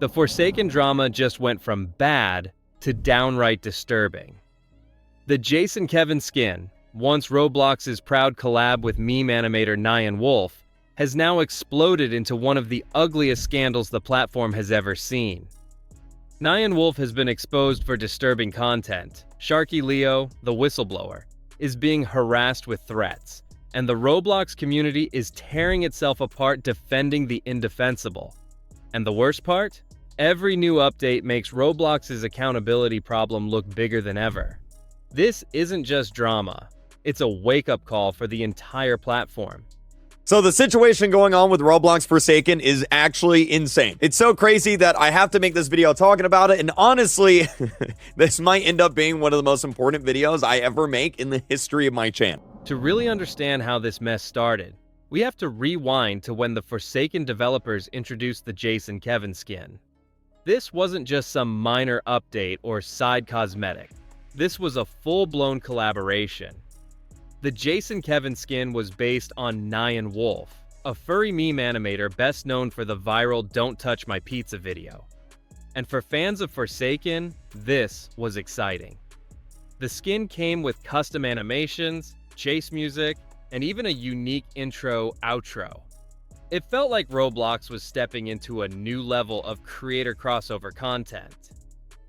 The Forsaken drama just went from bad to downright disturbing. The Jason Kevin skin, once Roblox's proud collab with meme animator Nyan Wolf, has now exploded into one of the ugliest scandals the platform has ever seen. Nyan Wolf has been exposed for disturbing content. Sharky Leo, the whistleblower, is being harassed with threats, and the Roblox community is tearing itself apart defending the indefensible. And the worst part? Every new update makes Roblox's accountability problem look bigger than ever. This isn't just drama, it's a wake-up call for the entire platform. So the situation going on with Roblox Forsaken is actually insane. It's so crazy that I have to make this video talking about it, and honestly, this might end up being one of the most important videos I ever make in the history of my channel. To really understand how this mess started, we have to rewind to when the Forsaken developers introduced the Jason Kevin skin. This wasn't just some minor update or side cosmetic. This was a full-blown collaboration. The Jason Kevin skin was based on Nyan Wolf, a furry meme animator best known for the viral "Don't Touch My Pizza" video. And for fans of Forsaken, this was exciting. The skin came with custom animations, chase music, and even a unique intro-outro. It felt like Roblox was stepping into a new level of creator crossover content.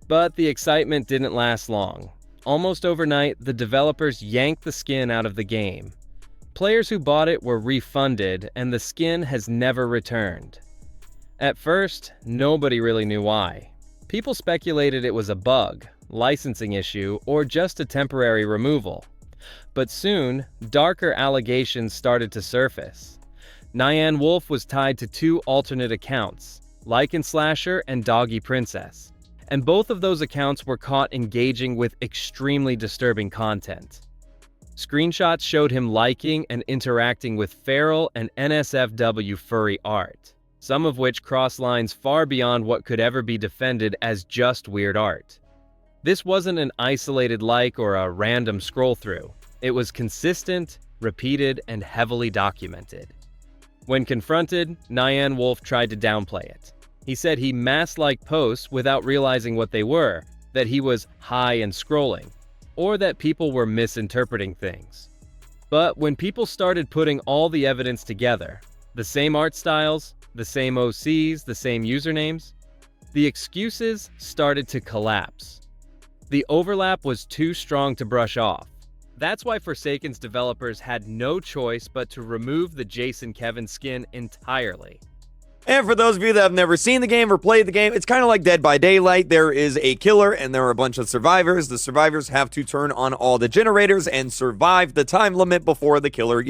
But the excitement didn't last long. Almost overnight, the developers yanked the skin out of the game. Players who bought it were refunded, and the skin has never returned. At first, nobody really knew why. People speculated it was a bug, licensing issue, or just a temporary removal. But soon, darker allegations started to surface. Nyan Wolf was tied to two alternate accounts, Lycan Slasher and Doggy Princess. And both of those accounts were caught engaging with extremely disturbing content. Screenshots showed him liking and interacting with feral and NSFW furry art, some of which cross lines far beyond what could ever be defended as just weird art. This wasn't an isolated like or a random scroll through. It was consistent, repeated, and heavily documented. When confronted, Nyan Wolf tried to downplay it. He said he masked posts without realizing what they were, that he was high and scrolling, or that people were misinterpreting things. But when people started putting all the evidence together, the same art styles, the same OCs, the same usernames, the excuses started to collapse. The overlap was too strong to brush off. That's why Forsaken's developers had no choice but to remove the Jason Kevin skin entirely. And for those of you that have never seen the game or played the game, it's kind of like Dead by Daylight. There is a killer and there are a bunch of survivors. The survivors have to turn on all the generators and survive the time limit before the killer,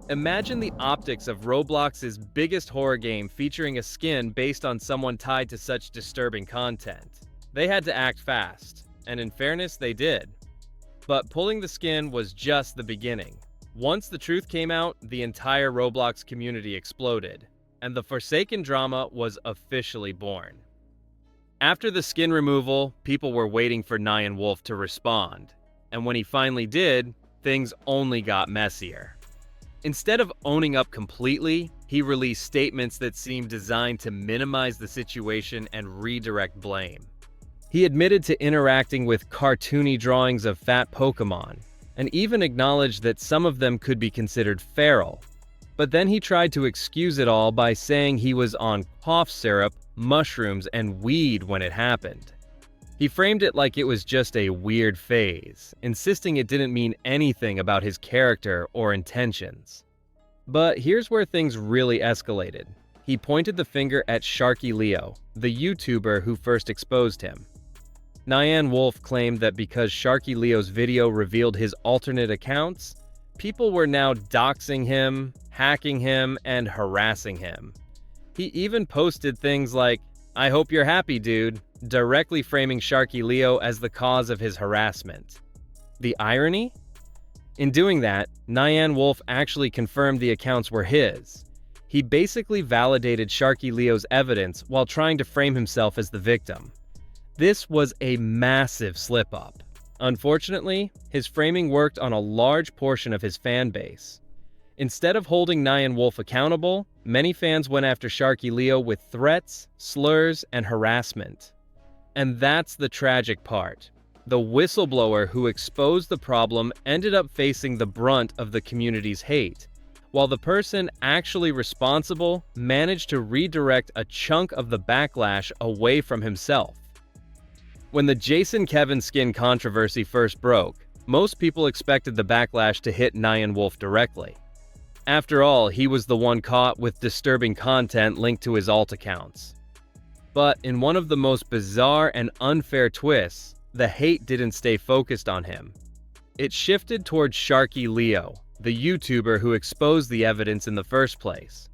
Imagine the optics of Roblox's biggest horror game featuring a skin based on someone tied to such disturbing content. They had to act fast, and in fairness, they did. But pulling the skin was just the beginning. Once the truth came out, the entire Roblox community exploded, and the Forsaken drama was officially born. After the skin removal, people were waiting for Nyan Wolf to respond, and when he finally did, things only got messier. Instead of owning up completely, he released statements that seemed designed to minimize the situation and redirect blame. He admitted to interacting with cartoony drawings of fat Pokemon, and even acknowledged that some of them could be considered feral. But then he tried to excuse it all by saying he was on cough syrup, mushrooms, and weed when it happened. He framed it like it was just a weird phase, insisting it didn't mean anything about his character or intentions. But here's where things really escalated. He pointed the finger at Sharky Leo, the YouTuber who first exposed him. Nyan Wolf claimed that because Sharky Leo's video revealed his alternate accounts, people were now doxing him, hacking him, and harassing him. He even posted things like, "I hope you're happy, dude," directly framing Sharky Leo as the cause of his harassment. The irony? In doing that, Nyan Wolf actually confirmed the accounts were his. He basically validated Sharky Leo's evidence while trying to frame himself as the victim. This was a massive slip-up. Unfortunately, his framing worked on a large portion of his fan base. Instead of holding Nyan Wolf accountable, many fans went after Sharky Leo with threats, slurs, and harassment. And that's the tragic part. The whistleblower who exposed the problem ended up facing the brunt of the community's hate, while the person actually responsible managed to redirect a chunk of the backlash away from himself. When the Jason Kevin skin controversy first broke, most people expected the backlash to hit Nyan Wolf directly. After all, he was the one caught with disturbing content linked to his alt accounts. But in one of the most bizarre and unfair twists, the hate didn't stay focused on him. It shifted towards Sharky Leo, the YouTuber who exposed the evidence in the first place.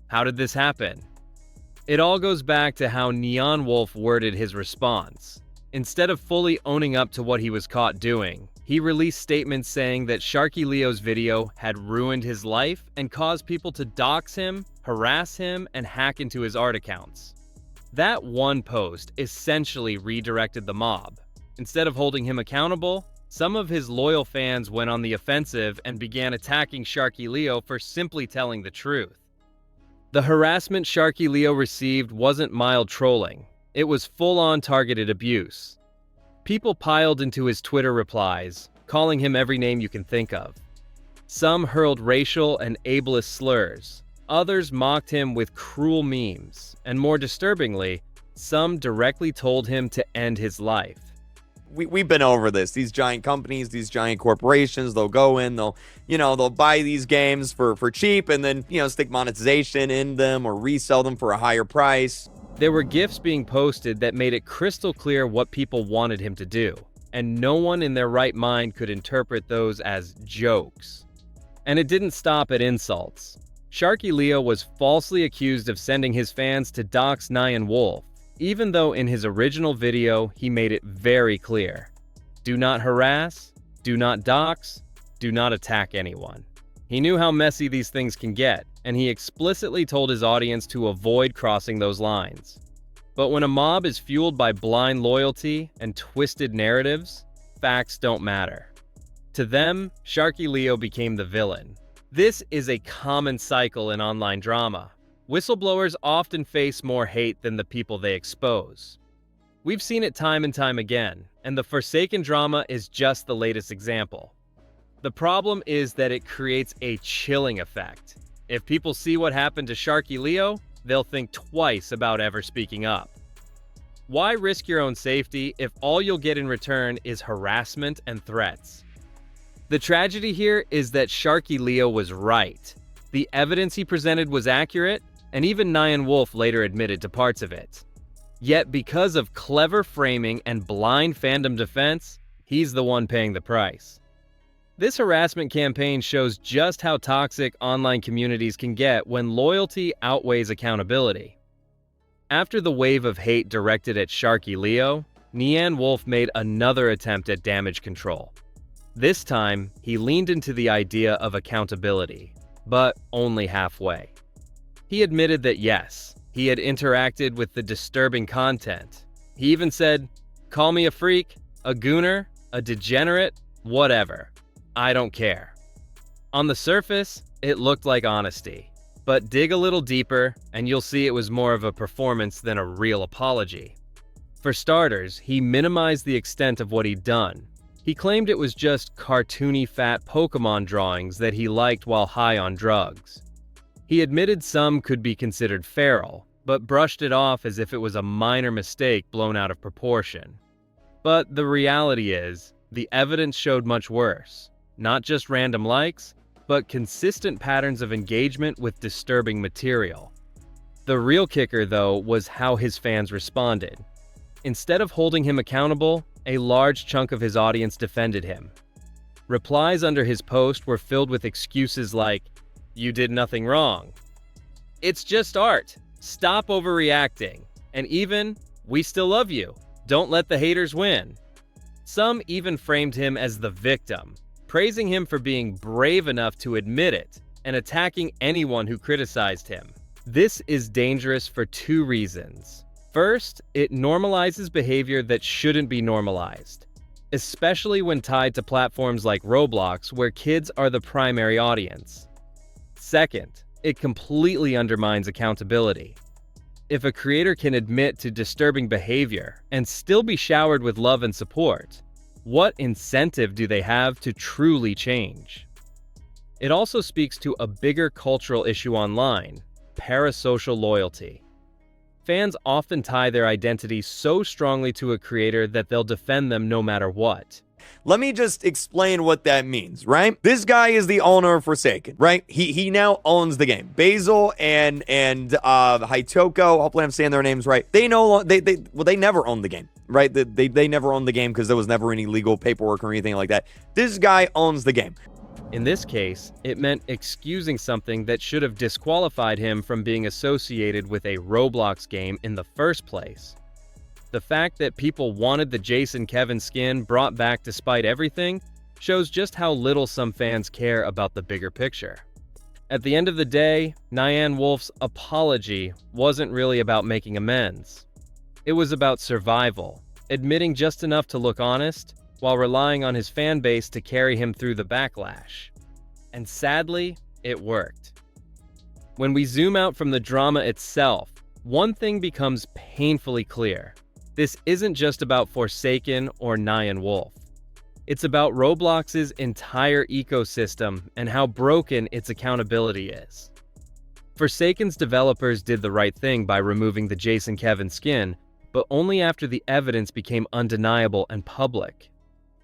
How did this happen? It all goes back to how Nyan Wolf worded his response. Instead of fully owning up to what he was caught doing, he released statements saying that Sharky Leo's video had ruined his life and caused people to dox him, harass him, and hack into his art accounts. That one post essentially redirected the mob. Instead of holding him accountable, some of his loyal fans went on the offensive and began attacking Sharky Leo for simply telling the truth. The harassment Sharky Leo received wasn't mild trolling. It was full-on targeted abuse. People piled into his Twitter replies, calling him every name you can think of. Some hurled racial and ableist slurs. Others mocked him with cruel memes. And more disturbingly, some directly told him to end his life. We've been over this. These giant companies, these giant corporations, they'll go in, they'll buy these games for cheap and then, stick monetization in them or resell them for a higher price. There were GIFs being posted that made it crystal clear what people wanted him to do, and no one in their right mind could interpret those as jokes. And it didn't stop at insults. Sharky Leo was falsely accused of sending his fans to dox Nyan Wolf, even though in his original video he made it very clear. Do not harass, do not dox, do not attack anyone. He knew how messy these things can get, and he explicitly told his audience to avoid crossing those lines. But when a mob is fueled by blind loyalty and twisted narratives, facts don't matter. To them, Sharky Leo became the villain. This is a common cycle in online drama. Whistleblowers often face more hate than the people they expose. We've seen it time and time again, and the Forsaken drama is just the latest example. The problem is that it creates a chilling effect. If people see what happened to Sharky Leo, they'll think twice about ever speaking up. Why risk your own safety if all you'll get in return is harassment and threats? The tragedy here is that Sharky Leo was right. The evidence he presented was accurate, and even Nyan Wolf later admitted to parts of it. Yet because of clever framing and blind fandom defense, he's the one paying the price. This harassment campaign shows just how toxic online communities can get when loyalty outweighs accountability. After the wave of hate directed at Sharky Leo, Nyan Wolf made another attempt at damage control. This time, he leaned into the idea of accountability, but only halfway. He admitted that yes, he had interacted with the disturbing content. He even said, "Call me a freak, a gooner, a degenerate, whatever. I don't care." On the surface, it looked like honesty. But dig a little deeper, and you'll see it was more of a performance than a real apology. For starters, he minimized the extent of what he'd done. He claimed it was just cartoony fat Pokemon drawings that he liked while high on drugs. He admitted some could be considered feral, but brushed it off as if it was a minor mistake blown out of proportion. But the reality is, the evidence showed much worse. Not just random likes, but consistent patterns of engagement with disturbing material. The real kicker, though, was how his fans responded. Instead of holding him accountable, a large chunk of his audience defended him. Replies under his post were filled with excuses like, "You did nothing wrong," "It's just art, stop overreacting," and even, "We still love you, don't let the haters win." Some even framed him as the victim, praising him for being brave enough to admit it and attacking anyone who criticized him. This is dangerous for two reasons. First, it normalizes behavior that shouldn't be normalized, especially when tied to platforms like Roblox, where kids are the primary audience. Second, it completely undermines accountability. If a creator can admit to disturbing behavior and still be showered with love and support, what incentive do they have to truly change? It also speaks to a bigger cultural issue online: parasocial loyalty. Fans often tie their identity so strongly to a creator that they'll defend them no matter what. Let me just explain what that means, right? This guy is the owner of Forsaken, right? He now owns the game. Basil and Hitoko, hopefully I'm saying their names right. They never owned the game, right? They never owned the game because there was never any legal paperwork or anything like that. This guy owns the game. In this case, it meant excusing something that should have disqualified him from being associated with a Roblox game in the first place. The fact that people wanted the Jason Kevin skin brought back despite everything shows just how little some fans care about the bigger picture. At the end of the day, Nyan Wolf's apology wasn't really about making amends. It was about survival, admitting just enough to look honest, while relying on his fan base to carry him through the backlash. And sadly, it worked. When we zoom out from the drama itself, one thing becomes painfully clear. This isn't just about Forsaken or Nyan Wolf. It's about Roblox's entire ecosystem and how broken its accountability is. Forsaken's developers did the right thing by removing the Jason Kevin skin, but only after the evidence became undeniable and public.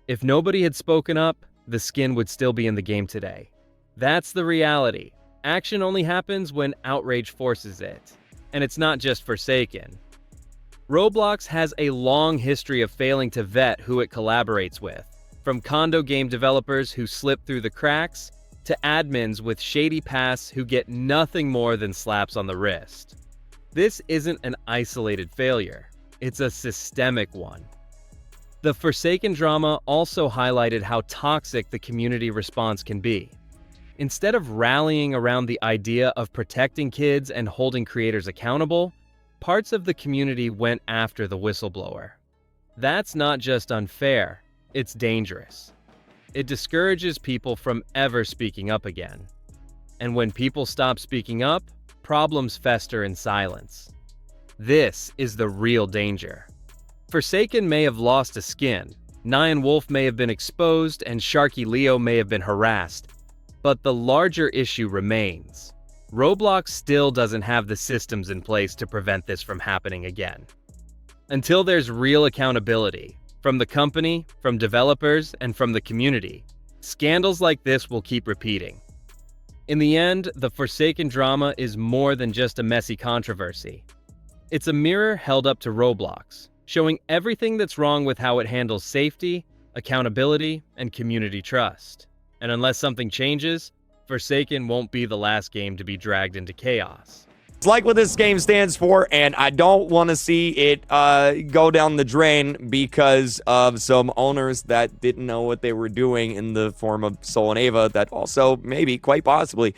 If nobody had spoken up, the skin would still be in the game today. That's the reality. Action only happens when outrage forces it. And it's not just Forsaken. Roblox has a long history of failing to vet who it collaborates with, from condo game developers who slip through the cracks, to admins with shady pasts who get nothing more than slaps on the wrist. This isn't an isolated failure, it's a systemic one. The Forsaken drama also highlighted how toxic the community response can be. Instead of rallying around the idea of protecting kids and holding creators accountable, parts of the community went after the whistleblower. That's not just unfair, it's dangerous. It discourages people from ever speaking up again. And when people stop speaking up, problems fester in silence. This is the real danger. Forsaken may have lost a skin, Nyan Wolf may have been exposed, and Sharky Leo may have been harassed, but the larger issue remains. Roblox still doesn't have the systems in place to prevent this from happening again. Until there's real accountability, from the company, from developers, and from the community, scandals like this will keep repeating. In the end, the Forsaken drama is more than just a messy controversy. It's a mirror held up to Roblox, showing everything that's wrong with how it handles safety, accountability, and community trust. And unless something changes, Forsaken won't be the last game to be dragged into chaos. It's like what this game stands for, and I don't want to see it go down the drain because of some owners that didn't know what they were doing in the form of Sol and Ava that also, maybe, quite possibly,